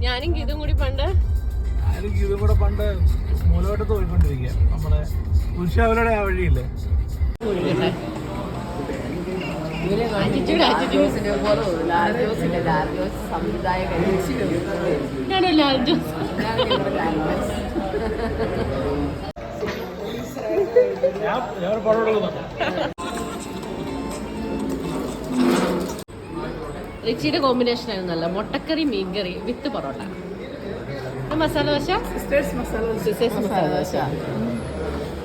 ഞാനും ഗീതും കൂടി പണ്ട് മൂലവട്ടത്ത് പോയിക്കൊണ്ടിരിക്കുക. നമ്മുടെ കുരിശാവരുടെ ആ വഴിയില്ലേ, ഞാൻ പടം കൊടുക്കുന്നുണ്ട്. റിച്ചിയുടെ കോമ്പിനേഷൻ ആയിരുന്നല്ലോ, മുട്ടക്കറി മീൻകറി വിത്ത് പൊറോട്ട. മസാല ദോശ, മസാല ദോശ.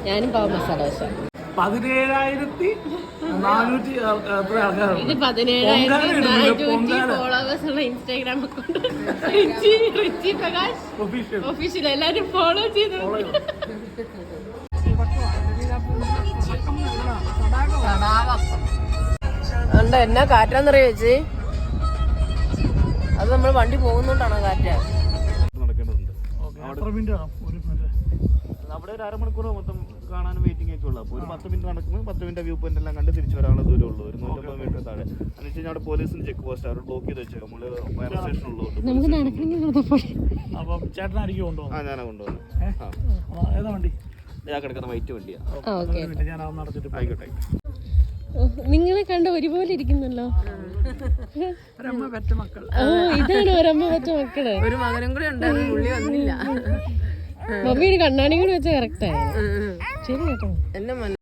ഞാനും പാവ മസാല ദോശ. 17,400 ഇത് 17,400 ഫോളോവേഴ്സ് ഉള്ള Instagram account Ritchie Prakash official. എല്ലാരും ഫോളോ ചെയ്തു. എന്നാ കാറ്റാന്നറിയോ ചേച്ചി? അത് നമ്മൾ വണ്ടി പോകുന്നോണ്ടാണോ കാറ്റ്? അവിടെ ഒരു അരമണിക്കൂർ മൊത്തം കാണാനും വെയിറ്റിംഗ് ഒക്കെ ഉള്ളൂ. അപ്പോൾ ഒരു 10 മിനിറ്റ് നടക്കുമ്പോൾ 10 മിനിറ്റ് വ്യൂ പോയിന്റ് എല്ലാം കണ്ട് തിരിച്ചു വരാനുള്ള ദൂരമേ ഉള്ളൂ. ഒരു 150 മീറ്റർ താഴെ. എന്ന് വെച്ച് കഴിഞ്ഞാൽ അവിടെ പോലീസിന് ചെക്ക് പോസ്റ്റ് അവർ ബ്ലോക്ക് ചെയ്ത് വെച്ചേക്കാം. നമ്മള് ഫയർ സ്റ്റേഷൻ ഉള്ളതുകൊണ്ട്. അപ്പം ചേട്ടനായിരിക്കും കൊണ്ടുപോകുന്നത്? ആ, ഞാനാ കൊണ്ടുപോകുന്നത്. ഏതാ വണ്ടി? ഞാൻ കിടക്കുന്ന വൈറ്റ് വണ്ടിയാണ്. ഞാൻ നടത്തിട്ട് ആയിക്കോട്ടെ. നിങ്ങളെ കണ്ട ഒരുപോലെ ഇരിക്കുന്നല്ലോ. ഒരമ്മ പെറ്റ മക്കൾ. ഓ, ഇതാണ് ഒരമ്മ പെറ്റ മക്കള്. ഒരു മകനും കൂടി ഉണ്ടായിരുന്നു, പുള്ളി വന്നില്ല. മമ്മി ഒരു കണ്ണാടി കൂടി വെച്ച കറക്റ്റ് ആയി. ശരി കേട്ടോ. എന്നെ